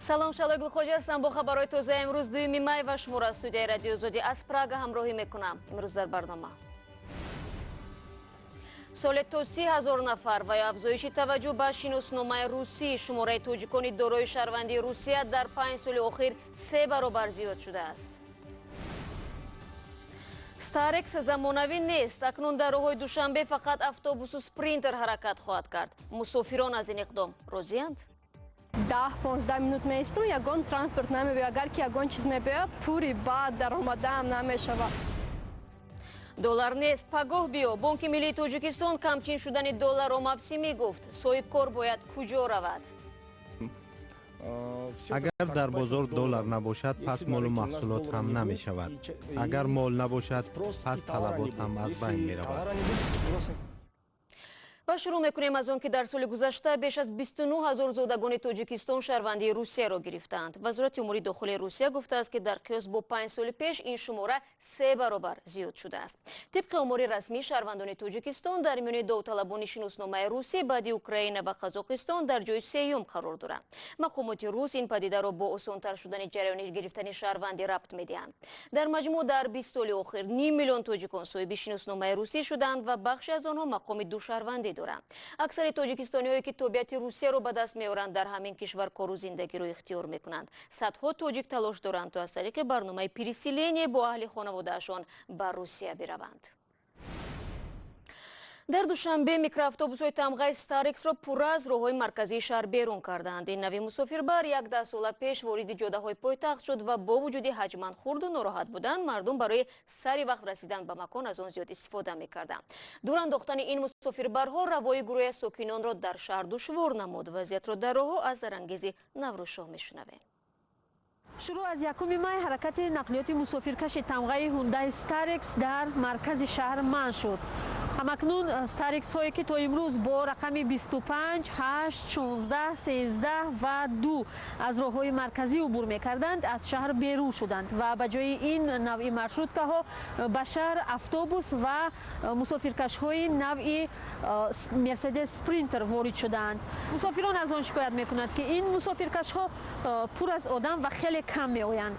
салом шалой гулхоҷа ҳастам бо хабарҳои тоза имрӯз 2 май ва шуморо аз студияи радиои Озодӣ аз Прага ҳамроҳӣ мекунам. имрӯз дар барнома соли то 30,000 нафар ва афзоиши таваҷҷӯҳ ба шиносномаи русӣ. шумораи тоҷикони дорои шаҳрвандии Русия дар 5 соли охир 3 баробар зиёд шудааст. Старекс замонавӣ нест. Акнун дар роҳҳои Душанбе фақат автобусу спринтер ҳаракат хоҳад кард. мусофирон аз ин иқдом розиянд? 10-15 минут меисту, ягон транспорт намебия. Агар ки ягон чиз мебия, пури баъд даромадаам намешава. доллар нест, пагоҳ биё. Бонки миллии Тоҷикистон камчин шудани долларро мавсимӣ мегуфт. соҳибкор бояд куҷо равад? агар дар бозор доллар набошад, пас молу маҳсулот ҳам намешавад. агар мол набошад, пас талабот ҳам аз байн меравад. ва шурӯъ мекунем аз он ки дар соли гузашта беш аз 29,000 зодагони Тоҷикистон шаҳрвандии Русияро гирифтаанд. вазорати умури дохилии Русия гуфтааст ки дар қиёс бо 5 соли пеш ин шумора 3 баробар зиёд шудааст. тибқи омори расмӣ, шаҳрвандони Тоҷикистон дар миёни довталабони шиносномаи русӣ баъди Украина ва Қазоқистон дар ҷойи сеюм қарор доранд. мақомоти рус ин падидаро бо осонтар шудани ҷараёни гирифтани шаҳрвандӣ рабт медиҳанд. дар маҷмӯъ дар 20 соли охир 5 миллион тоҷикон соҳиби шиносномаи русӣ шуданд ва бахше аз онҳо мақоми душаҳрвандӣ доранд. аксари тоҷикистониҳое ки тобиати русияро ба даст меоранд дар ҳамин кишвар кору зиндагиро ихтиёр мекунанд. садҳо тоҷик талош доранд то аз тариқи барномаи переселение бо аҳли хонаводаашон ба русия бираванд. дар душанбе микроавтобусҳои тамғаи Старексро пурра аз роҳҳои марказии шаҳр берун карданд. ин нави мусофирбар 10 сола пеш вориди ҷодаҳои пойтахт шуд ва бо вуҷуди ҳаҷман хурду нороҳат будан, мардум барои сари вақт расидан ба макон аз он зиёд истифода мекарданд. дур андохтани ин мусофирбарҳо равои гурӯҳи аз сокинонро дар шаҳр душвор намуд. вазъиятро дар роҳҳо аз зарангези Наврӯзшоҳ мешунавем. шурӯъ аз 1 май ҳаракати нақлиёти мусофиркаши тамғаи Hyundai Stareks дар маркази шаҳр манъ шуд. ҳамакнун Stareks-ҳое ки то имрӯз бо рақами 25, 8, 16, 13 ва 2 аз роҳҳои марказӣ убур мекарданд, аз шаҳр берун шуданд ва ба ҷои ин навъи маршруткаҳо ба шаҳр автобус ва мусофиркашҳои навъи Mercedes Sprinter ворид шуданд. мусофирон аз он шикоят мекунанд ки ин мусофиркашҳо пур аз одам ва хеле кам меоянд.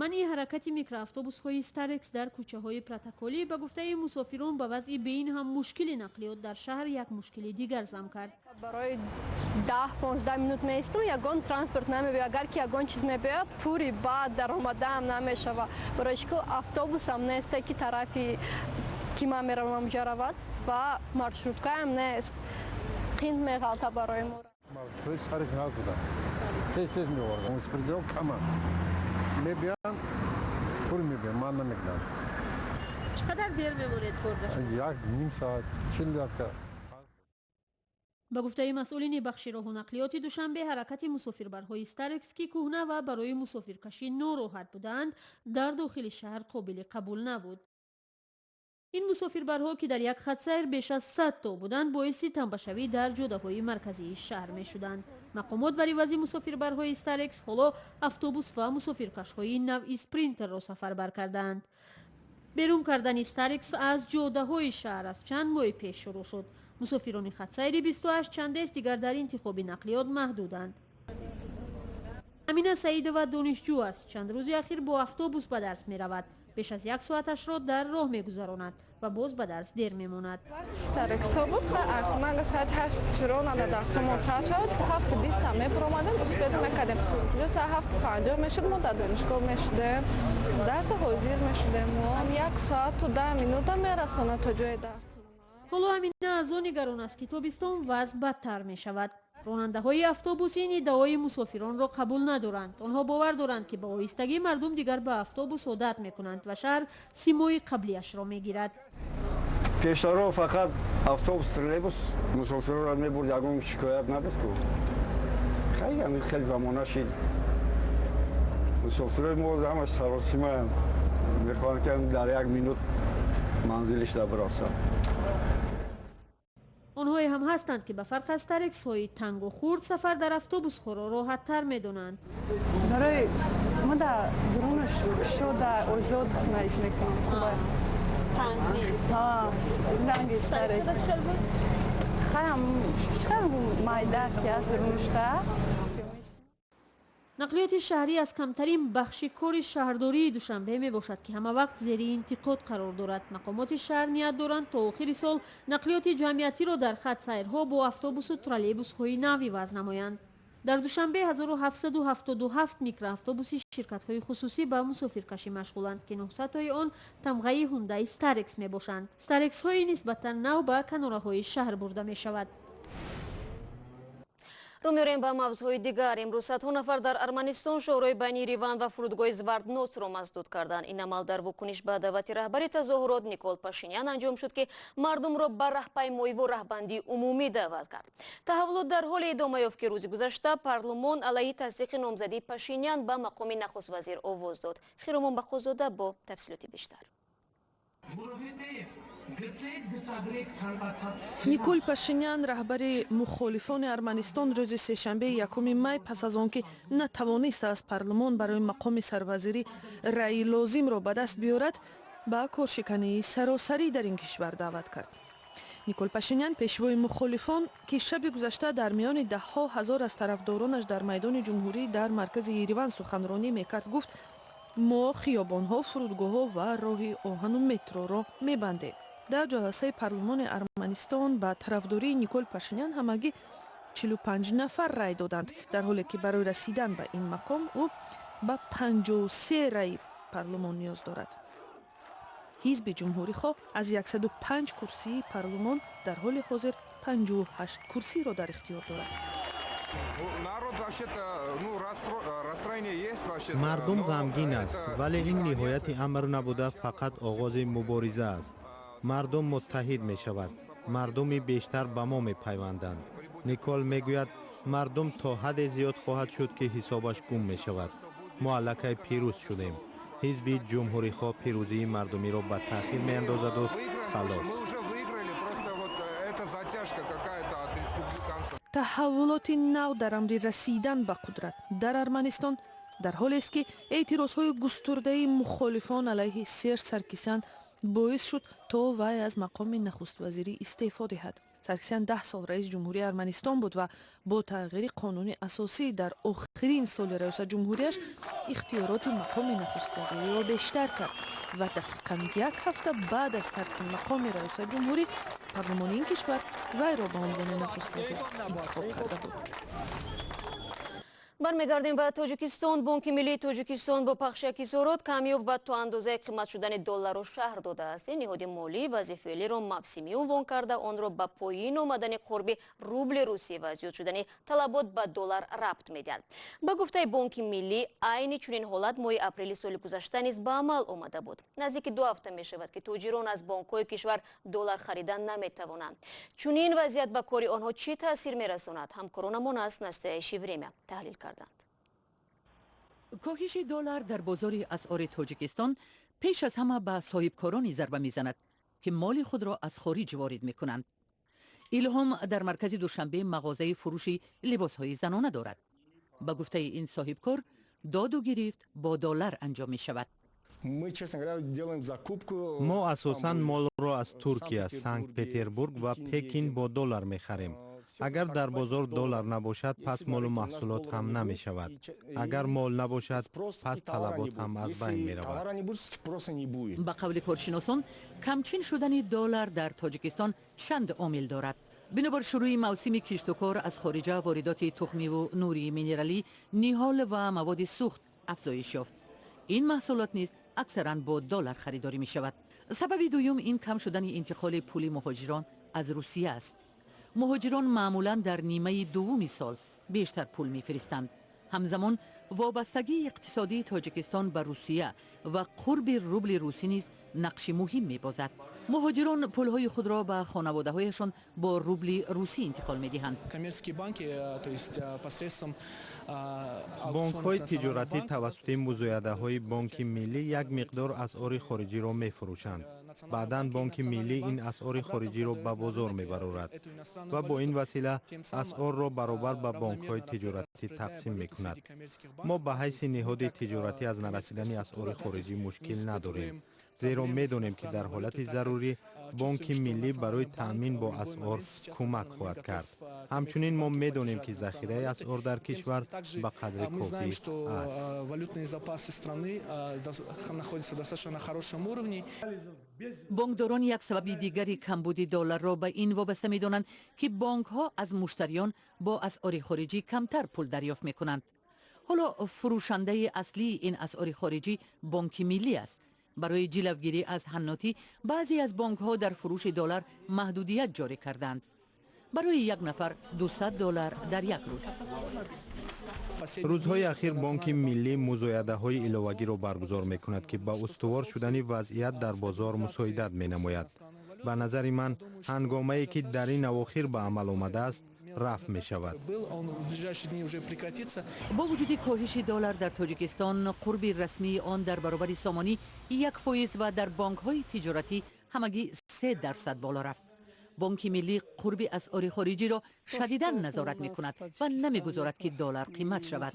манъи ҳаракати микроавтобусҳои Stareks дар кӯчаҳои протоколӣ ба гуфтаи мусофирон ба вазъи беин ҳам мушкили нақлиёт дар шаҳр як мушкили дигар зам кард. барои 10-15 минут меисту, ягон транспорт намебия. агар ки ягон чиз мебия, пури баъд даромадаам намешава. бароиш ки автобусам нест ки тарафи ки ман меравам ҷа равад ва маршруткаам нест. қинд меғалта барои мо. маршрутҳои Stareks аз буданд. тез меовардам. спринтерҳо кама. мебиям, пур мебиям, ман намекунам. чақадар дер мемонед корда? 1 соат, 40 дақиқа. ба гуфтаи масъулини бахши роҳу нақлиёти Душанбе, ҳаракати мусофирбарҳои Stareks ки кӯҳна ва барои мусофиркашӣ нороҳат буданд, дар дохили шаҳр қобили қабул набуд. ин мусофирбарҳо ки дар як хатсайр беш аз 100 то буданд, боиси танбашавӣ дар ҷодаҳои марказии шаҳр мешуданд. мақомот бар ивази мусофирбарҳои Stareks ҳоло автобус ва мусофиркашҳои навъи спринтерро сафарбар карданд. берун кардани Stareks аз ҷодаҳои шаҳр аз чанд моҳи пеш шурӯъ шуд. мусофирони хатсайри 28 чандест дигар дар интихоби нақлиёт маҳдуданд. амина саидова донишҷӯ аст. чанд рӯзи ахир бо автобус ба дарс меравад. беш аз 1 соаташро дар роҳ мегузаронад ва боз ба дарс дер мемонад. Старексо буд, акунага саат 8 чиро нада дарсамон саат шавад, 7:20 мепромадем, успеда мекардем. ҷо саат 7:50 мешуд, мо дар донишгоҳ мешудем, дарса ҳозир мешудем. мо 1 соату 10 минута мерасонад то ҷои дарс. ҳоло амина аз он нигарон аст ки тобистон вазъ бадтар мешавад. ронандаҳои автобус ин иддаои мусофиронро қабул надоранд. онҳо бовар доранд ки ба оҳистагӣ мардум дигар ба автобус одат мекунанд ва шаҳр симои қаблиашро мегирад. пештаро фақат автобус троллейбус мусофирро мебурд, ягон шикоят набуд ку. хеле замона шид. мусофирои мо ҳамаш саросимаанд. мехоҳанд ки дар 1 минут манзилишда бирасанд. онҳое ҳам ҳастанд ки ба фарқ аз Stareks-ҳои тангу хурд сафар дар автобусҳоро роҳаттар медонанд. барои мо дар дуруни шода озод маиш мекунам. танг нест. ранги Stareks. хайам чиқар майда ки аст рунушта. نقلیات شهری از کمترین بخش کار شهرداری دوشنبه می باشد که همه وقت زیر انتقاد قرار دارد. مقامات شهر نیت دارند تا آخر سال نقلیات جمعیتی را در خط سیرها با اتوبوس و ترالیبوس های نوی وضع نمایند. در دوشنبه 1777 میکرواتوبوس شرکت‌های خصوصی به مسافرکشی مشغولند که 900 تای آن تمغه هوندای استارکس می باشند. استارکس های نسبتا نو به کناره‌های شهر برده می شود. رو می‌ریم به موضوع دیگر. امروز صدها نفر در ارمنستان شورای بین ایران و فرودگاه زواردنوس را مسدود کردند. این عمل در واکنش به دعوت رهبر تظاهرات نیکول پاشینیان انجام شد که مردم را به راهپیمایی و راهبندی عمومی دعوت کرد. تحولات در حال ادامه یافت که روز گذشته پارلمان علیه تصدیق نامزدی پاشینیان به مقام نخست وزیر آواز داد. خیرمان بخوزاده با تفصیلات بیشتر. نیکول پاشینیان رهبر مخالفان ارمنستان روز سه‌شنبه یکم می پس از آنکه نتوانست از پارلمان برای مقام سروزیری رأی لازم را به دست بیاورد به کارشکنی سراسری در این کشور دعوت کرد. نیکول پاشینیان پیشوای مخالفان که شب گذشته در میان ده‌ها هزار از طرفدارانش در میدان جمهوری در مرکز یریوان سخنرانی میکرد. گفت ما خیابان‌ها، فرودگاه‌ها و راه آهن و مترو را می‌بندیم. در جلسه پارلمان ارمنستان به طرفداری نیکول پاشینیان همگی 45 نفر رای دادند، در حالی که برای رسیدن به این مقام او به 53 رای پارلمان نیاز دارد. حزب جمهوری خواه از 105 کرسی پارلمان در حال حاضر 58 کرسی را در اختیار دارد. مردم غمگین است، ولی این نهایت امر نبوده، فقط آغاز مبارزه است. مردم متحد می شود، مردمی بیشتر به ما می پیوندند. نیکول می گوید مردم تا حد زیاد خواهد شد که حسابش گم می شود. ما علاقه پیروز شدیم. حزب جمهوری خواه پیروزی مردمی را به تأخیر می اندازد و خلاص. تحولات نو در امر رسیدن به قدرت در ارمنستان در حالی است که اعتراضهای گسترده مخالفان علیه سرژ سارکیسیان باعث شد تا وی از مقام نخست وزیری استعفا دهد. سارکیسیان 10 سال رئیس جمهوری ارمنستان بود و با تغییر قانون اساسی در آخرین سال ریاست جمهوریش اختیارات مقام نخست وزیری را بیشتر کرد و دقیقاً یک هفته بعد از ترک مقام ریاست جمهوری پارلمان این کشور وی را به عنوان نخست وزیر انتخاب کرده بود. برمیگردیم به تاجیکستان. بانک ملی تاجیکستان با پخش اظهارات کمیاب و تا اندازه قیمت شدن دلار را شرح داده است. نهاد مالی وظیفه فعلی را موسمی عنوان کرده آن را به پایین آمدن قرب روبل روسیه و زیاد شدن طلبات به دلار ربط میدهد. با گفته بانک ملی عین چنین حالت ماه اپریل سال گذشته نیز به عمل آمده بود. نزدیک 2 هفته می شود که تاجران از بانک‌های کشور دلار خریدن نمیتوانند. چنین وضعیت به کار آنها چه تاثیر میرساند؟ همکارانمان از نستایشی وریمه تحلیل کردند. کاهش دلار در بازار اسعار تاجیکستان پیش از همه به صاحبکارانی ضربه میزند که مال خود را از خارج وارد میکنند. الهام در مرکز دوشنبه مغازه فروش لباسهای زنانه دارد. به گفته این صاحبکار داد و گرفت با دلار انجام می شود. ما اساساً مال را از ترکیه، سنت پترزبورگ و پکین با دلار می خریم. اگر در بازار دلار نباشد پس مال و محصولات هم نمی شود. اگر مال نباشد پس طلبات هم از بین می رود. به قول کارشناسان کمچین شدن دلار در تاجیکستان چند عامل دارد. بنابر شروع موسم کشت و کار از خارج واردات تخمی و نوری مینرالی، نهال و مواد سوخت افزایش یافت. این محصولات نیز اکثرا با دلار خریداری می شود. سبب دوم این کم شدن انتقال پول مهاجران از روسیه است. مهاجران معمولا در نیمه دوم سال بیشتر پول میفرستند. همزمان وابستگی اقتصادی تاجیکستان به روسیه و قرب روبل روسی نیز نقش مهم می‌بازد. مهاجران پولهای خود را به خانواده‌هایشان با روبل روسی انتقال می‌دهند. بانک‌های تجارتی توسط مزایده‌های بانک ملی یک مقدار اسعار خارجی را می‌فروشند. بعداً بانک ملی این اسعار خارجی را به بازار می‌برد و با این وسیله اسعار را برابر به بانک‌های تجارتی تقسیم می‌کند. ما به حیث نهاد تجارتی از نرسیدن اسعار خارجی مشکل نداریم، زیرا می‌دانیم که در حالت ضروری بانک ملی برای تأمین با اسعار کمک خواهد کرد. همچنین ما می‌دانیم که ذخیره اسعار در کشور به قدر کافی است. بانکداران یک سبب دیگری کمبود دلار را به این وابسته می‌دانند که بانک‌ها از مشتریان با اسعار خارجی کمتر پول دریافت می‌کنند. حالا فروشنده اصلی این اسعار خارجی بانک ملی است. برای جلوگیری از حناتی بعضی از بانک‌ها در فروش دلار محدودیت جاری کردند. برای یک نفر $200 در یک روز. روزهای اخیر بانک ملی مزایده‌های علاوه‌ای را برگزار می‌کند که با استوار شدن وضعیت در بازار مساعدت می‌نماید. به نظر من هنگامه‌ای که در این اواخر به عمل آمده است رفع می شود. با وجود کاهش دلار در تاجیکستان، قرب رسمی آن در برابر سامانی 1% و در بانک‌های تجارتی همگی 3% بالا رفت. بانک ملی قرب اسعار خارجی را شدیداً نظارت می‌کند و نمی‌گذارد که دلار قیمت شود.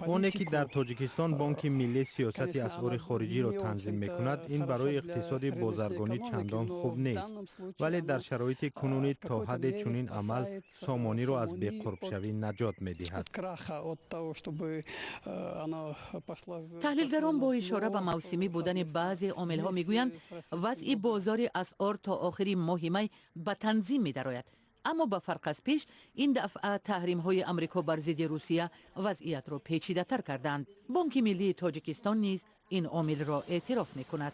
آنه که در تاجیکستان بانک ملی سیاست اسعار خارجی را تنظیم می‌کند، این برای اقتصاد بازرگانی چندان خوب نیست، ولی در شرایط کنونی تا حد چنین عمل سامانی را از بی‌قرب‌شوی نجات می‌دهد. تحلیلگران با اشاره به موسمی بودن بعضی عامل‌ها می‌گویند وضع بازار اسعار تا آخر ماه می به تنظیم می‌درآید. اما با فرق از پیش این دفعه تحریم‌های آمریکا بر ضد روسیه وضعیت را پیچیده‌تر کردند. بانک ملی تاجیکستان نیز این عامل را اعتراف می‌کند.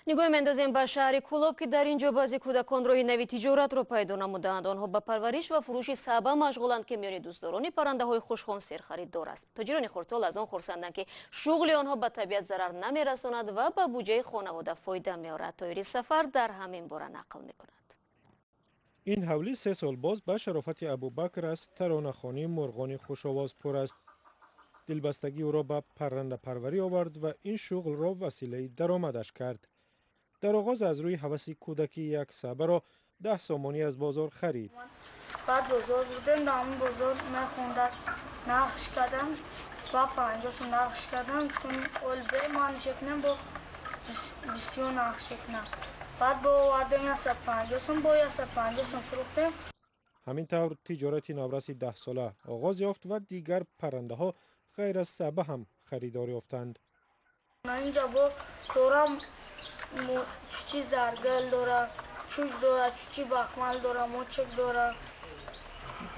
نگاه می‌اندازیم به شهر کولوب که در اینجا بعضی کودکان راه نوی تجارت را پیدا نمودند. آنها به پرورش و فروش سبا مشغولند که میان دوستداران پرنده‌های خوشخوان سرخریدار است. تاجران خردسال از آن خرسندند که شغل آنها به طبیعت ضرر نمی‌رساند و به بودجه خانواده فایده می‌آورد. تایر سفر در همین باره نقل می‌کند. این حولی 3 سال باز به شرافت ابوبکر است ترانه‌خوانی مرغان خوش‌آواز پر است. دلبستگی او را به پرنده پروری آورد و این شغل را وسیله درآمدش کرد. در آغاز از روی هوس کودکی یک سبا را 10 سامانی از بازار خرید. بعد بازار بودم، در همون بازار من خوندم نقش کردم و 50 نقش کردم. چون البته من شکنم با 20 نقش شکنم. بعد با آوردم 150 با 150 فروختم. همین طور تجارت نورس 10 ساله آغاز یافت و دیگر پرنده ها غیر از سبا هم خریدار یافتند. اینجا با دورم چوچی زرگل داره، چوچ داره، چوچی بخمل داره، موچک داره،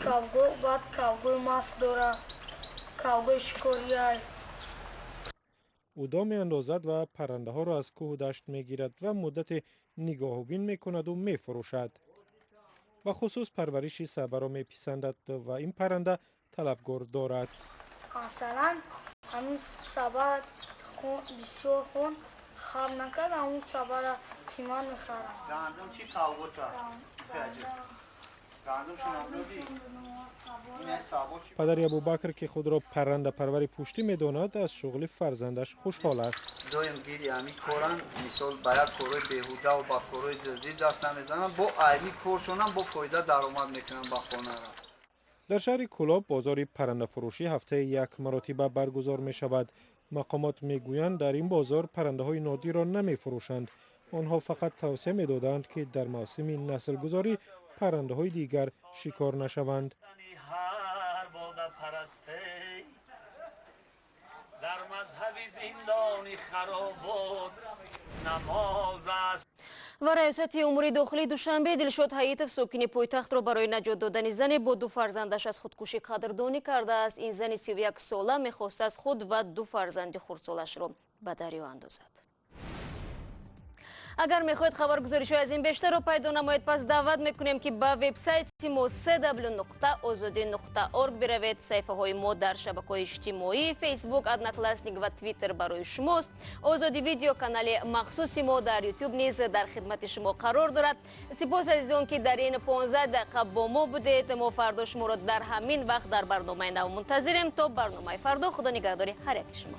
کاوگو، بعد کاوگوی ماست داره، کاوگوی شکریه. او دام اندازد و پرنده ها را از کوه و دشت می گیرد و مدت نگاه و بین می کند و می فروشد. و خصوص پرورش سبا را می پسندد و این پرنده طلبگار دارد. مثلا همین سبا بسیار خون خب نکرد، همون سبا را پیمان میخرم. گندم چی کاوگوتا؟ گندم شنابلودی؟ پدر ابوبکر که خود را پرنده پروری پشتی می‌داند از شغل فرزندش خوشحال است. دویم گیری امی کورن مثال باید کورای بیهوده و با کورای جزئی دست نمیزنم، با ایمی کور شونم با فایده درآمد میکنم با خانه را. در شهر کولاب بازار پرنده فروشی هفته یک مرتبه برگزار می شود. مقامات میگویند در این بازار پرنده های نادر را نمی فروشند. آنها فقط توصیه می دادند که در موسم نسل گذاری پرنده های دیگر شکار نشوند. در مذهب زندان خرابات نماز است. و ریاست امور داخلی دوشنبه دلشاد حیاتف ساکن پایتخت را برای نجات دادن زن با 2 فرزندش از خودکشی قدردانی کرده است. این زن 31 ساله میخواست از خود و 2 فرزند خردسالش را به دریا اندازد. اگر میخواید خبرگزاری‌های از این بیشتر را پیدا نمایید، پس دعوت میکنیم که به وبسایت ما www.azadi.org بروید. صفحه های ما در شبکه‌های اجتماعی فیسبوک ادناکلاسنیک و توییتر برای شماست. آزادی ویدیو کانال مخصوص ما در یوتیوب نیز در خدمت شما قرار دارد. سپاس عزیزان که در این 15 دقیقه با ما بودید. ما فردا شما را در همین وقت در برنامه نو منتظریم. تا برنامه فردا، خدا نگهدار هر یک شما.